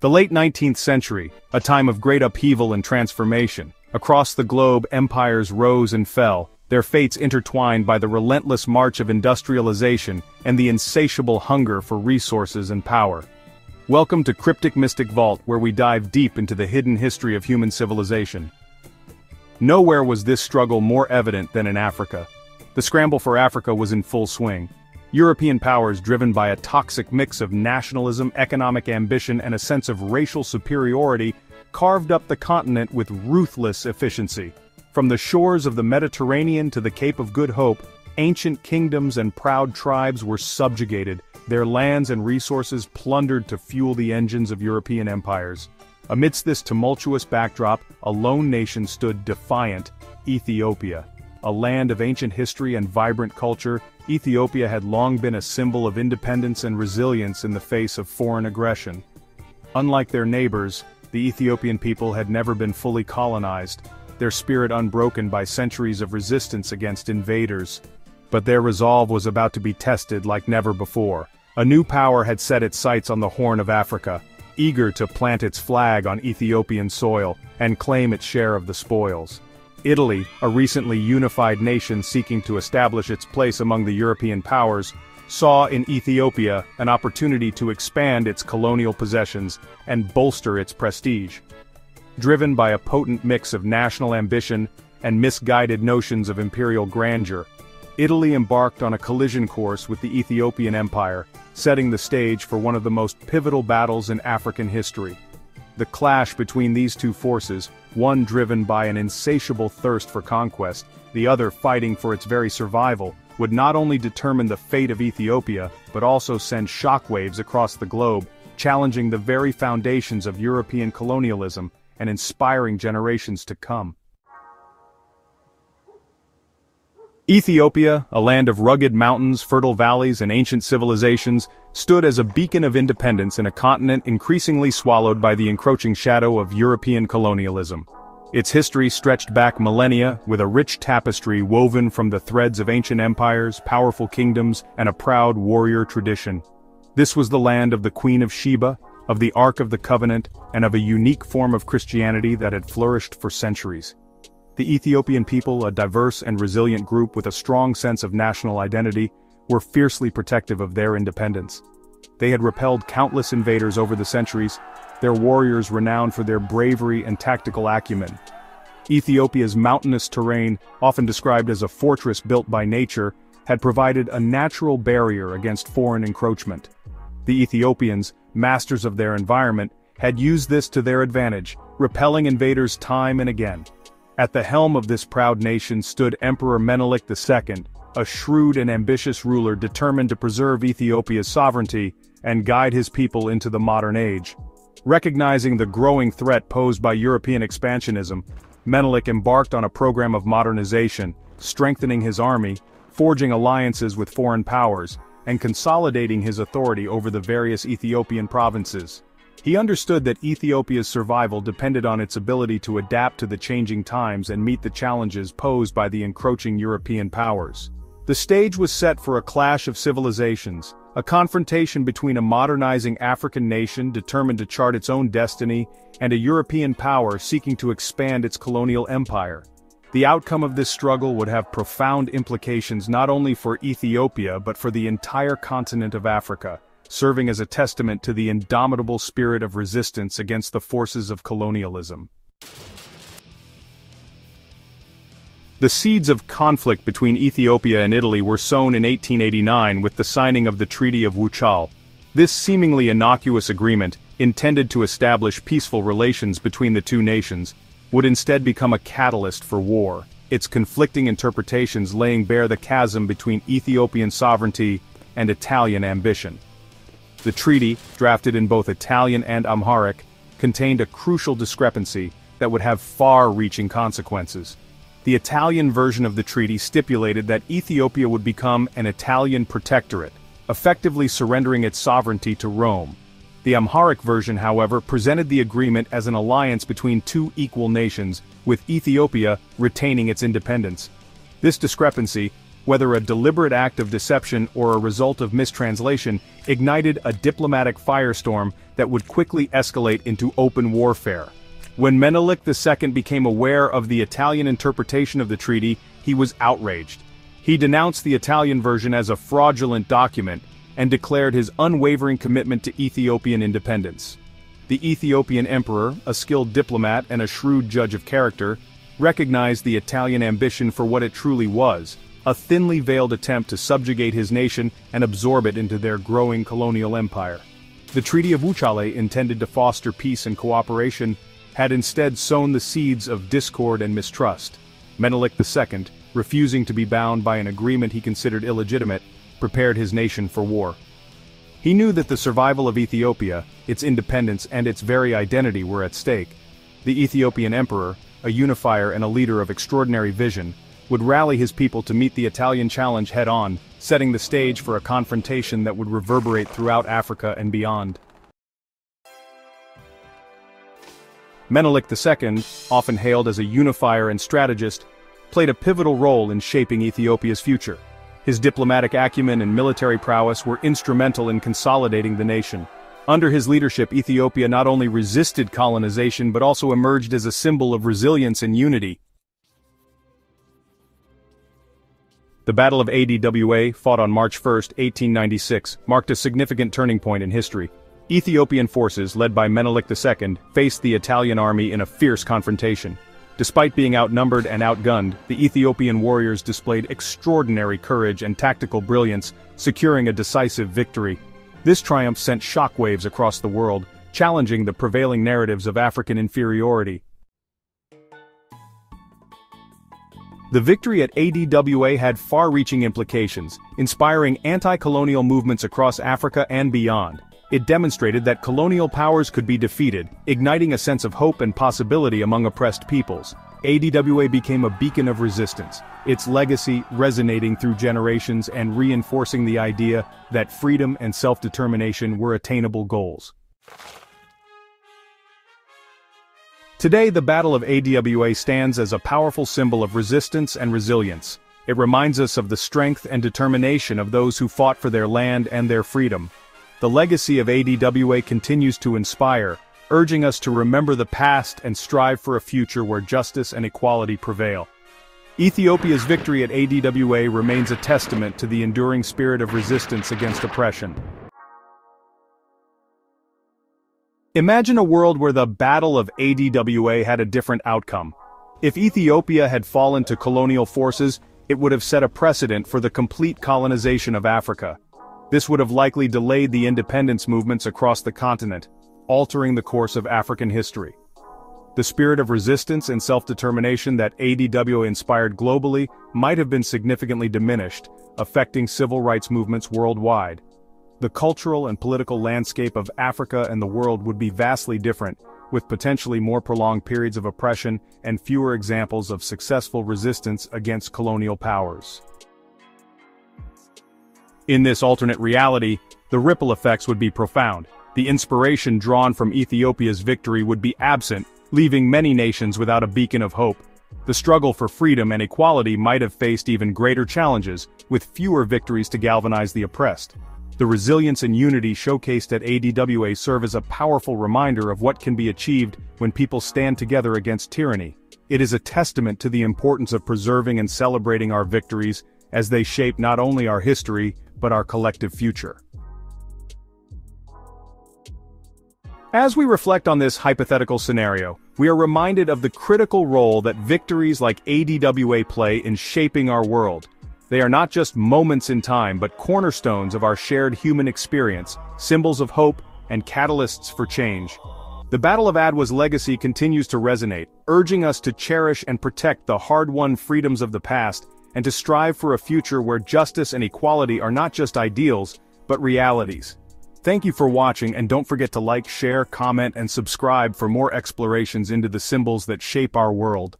The late 19th century, a time of great upheaval and transformation. Across the globe, empires rose and fell, their fates intertwined by the relentless march of industrialization and the insatiable hunger for resources and power. Welcome to Cryptic Mystic Vault, where we dive deep into the hidden history of human civilization. Nowhere was this struggle more evident than in Africa. The scramble for Africa was in full swing. European powers, driven by a toxic mix of nationalism, economic ambition, and a sense of racial superiority, carved up the continent with ruthless efficiency. From the shores of the Mediterranean to the Cape of Good Hope, ancient kingdoms and proud tribes were subjugated, their lands and resources plundered to fuel the engines of European empires. Amidst this tumultuous backdrop, a lone nation stood defiant: Ethiopia. A land of ancient history and vibrant culture, Ethiopia had long been a symbol of independence and resilience in the face of foreign aggression. Unlike their neighbors, the Ethiopian people had never been fully colonized, their spirit unbroken by centuries of resistance against invaders. But their resolve was about to be tested like never before. A new power had set its sights on the Horn of Africa, eager to plant its flag on Ethiopian soil and claim its share of the spoils. Italy, a recently unified nation seeking to establish its place among the European powers, saw in Ethiopia an opportunity to expand its colonial possessions and bolster its prestige. Driven by a potent mix of national ambition and misguided notions of imperial grandeur, Italy embarked on a collision course with the Ethiopian Empire, setting the stage for one of the most pivotal battles in African history. The clash between these two forces, one driven by an insatiable thirst for conquest, the other fighting for its very survival, would not only determine the fate of Ethiopia, but also send shockwaves across the globe, challenging the very foundations of European colonialism and inspiring generations to come. Ethiopia, a land of rugged mountains, fertile valleys, and ancient civilizations, stood as a beacon of independence in a continent increasingly swallowed by the encroaching shadow of European colonialism. Its history stretched back millennia, with a rich tapestry woven from the threads of ancient empires, powerful kingdoms, and a proud warrior tradition. This was the land of the Queen of Sheba, of the Ark of the Covenant, and of a unique form of Christianity that had flourished for centuries. The Ethiopian people, a diverse and resilient group with a strong sense of national identity, were fiercely protective of their independence. They had repelled countless invaders over the centuries, their warriors renowned for their bravery and tactical acumen. Ethiopia's mountainous terrain, often described as a fortress built by nature, had provided a natural barrier against foreign encroachment. The Ethiopians, masters of their environment, had used this to their advantage, repelling invaders time and again. At the helm of this proud nation stood Emperor Menelik II, a shrewd and ambitious ruler determined to preserve Ethiopia's sovereignty and guide his people into the modern age. Recognizing the growing threat posed by European expansionism, Menelik embarked on a program of modernization, strengthening his army, forging alliances with foreign powers, and consolidating his authority over the various Ethiopian provinces. He understood that Ethiopia's survival depended on its ability to adapt to the changing times and meet the challenges posed by the encroaching European powers. The stage was set for a clash of civilizations, a confrontation between a modernizing African nation determined to chart its own destiny and a European power seeking to expand its colonial empire. The outcome of this struggle would have profound implications not only for Ethiopia but for the entire continent of Africa, serving as a testament to the indomitable spirit of resistance against the forces of colonialism. The seeds of conflict between Ethiopia and Italy were sown in 1889 with the signing of the Treaty of Futile. This seemingly innocuous agreement, intended to establish peaceful relations between the two nations, would instead become a catalyst for war, its conflicting interpretations laying bare the chasm between Ethiopian sovereignty and Italian ambition. The treaty, drafted in both Italian and Amharic, contained a crucial discrepancy that would have far-reaching consequences. The Italian version of the treaty stipulated that Ethiopia would become an Italian protectorate, effectively surrendering its sovereignty to Rome. The Amharic version, however, presented the agreement as an alliance between two equal nations, with Ethiopia retaining its independence. This discrepancy, whether a deliberate act of deception or a result of mistranslation, ignited a diplomatic firestorm that would quickly escalate into open warfare. When Menelik II became aware of the Italian interpretation of the treaty, he was outraged. He denounced the Italian version as a fraudulent document and declared his unwavering commitment to Ethiopian independence. The Ethiopian emperor, a skilled diplomat and a shrewd judge of character, recognized the Italian ambition for what it truly was, a thinly veiled attempt to subjugate his nation and absorb it into their growing colonial empire. The Treaty of Futile, intended to foster peace and cooperation, had instead sown the seeds of discord and mistrust. Menelik II, refusing to be bound by an agreement he considered illegitimate, prepared his nation for war. He knew that the survival of Ethiopia, its independence and its very identity were at stake. The Ethiopian emperor, a unifier and a leader of extraordinary vision, would rally his people to meet the Italian challenge head-on, setting the stage for a confrontation that would reverberate throughout Africa and beyond. Menelik II, often hailed as a unifier and strategist, played a pivotal role in shaping Ethiopia's future. His diplomatic acumen and military prowess were instrumental in consolidating the nation. Under his leadership, Ethiopia not only resisted colonization but also emerged as a symbol of resilience and unity. The Battle of Adwa, fought on March 1, 1896, marked a significant turning point in history. Ethiopian forces, led by Menelik II, faced the Italian army in a fierce confrontation. Despite being outnumbered and outgunned, the Ethiopian warriors displayed extraordinary courage and tactical brilliance, securing a decisive victory. This triumph sent shockwaves across the world, challenging the prevailing narratives of African inferiority. The victory at Adwa had far-reaching implications, inspiring anti-colonial movements across Africa and beyond. It demonstrated that colonial powers could be defeated, igniting a sense of hope and possibility among oppressed peoples. Adwa became a beacon of resistance, its legacy resonating through generations and reinforcing the idea that freedom and self-determination were attainable goals. Today, the Battle of Adwa stands as a powerful symbol of resistance and resilience. It reminds us of the strength and determination of those who fought for their land and their freedom. The legacy of Adwa continues to inspire, urging us to remember the past and strive for a future where justice and equality prevail. Ethiopia's victory at Adwa remains a testament to the enduring spirit of resistance against oppression. Imagine a world where the Battle of Adwa had a different outcome. If Ethiopia had fallen to colonial forces, it would have set a precedent for the complete colonization of Africa. This would have likely delayed the independence movements across the continent, altering the course of African history. The spirit of resistance and self-determination that Adwa inspired globally might have been significantly diminished, affecting civil rights movements worldwide. The cultural and political landscape of Africa and the world would be vastly different, with potentially more prolonged periods of oppression and fewer examples of successful resistance against colonial powers. In this alternate reality, the ripple effects would be profound. The inspiration drawn from Ethiopia's victory would be absent, leaving many nations without a beacon of hope. The struggle for freedom and equality might have faced even greater challenges, with fewer victories to galvanize the oppressed. The resilience and unity showcased at Adwa serve as a powerful reminder of what can be achieved when people stand together against tyranny. It is a testament to the importance of preserving and celebrating our victories, as they shape not only our history, but our collective future. As we reflect on this hypothetical scenario, we are reminded of the critical role that victories like Adwa play in shaping our world. They are not just moments in time but cornerstones of our shared human experience, symbols of hope, and catalysts for change. The Battle of Adwa's legacy continues to resonate, urging us to cherish and protect the hard-won freedoms of the past, and to strive for a future where justice and equality are not just ideals, but realities. Thank you for watching, and don't forget to like, share, comment, and subscribe for more explorations into the symbols that shape our world.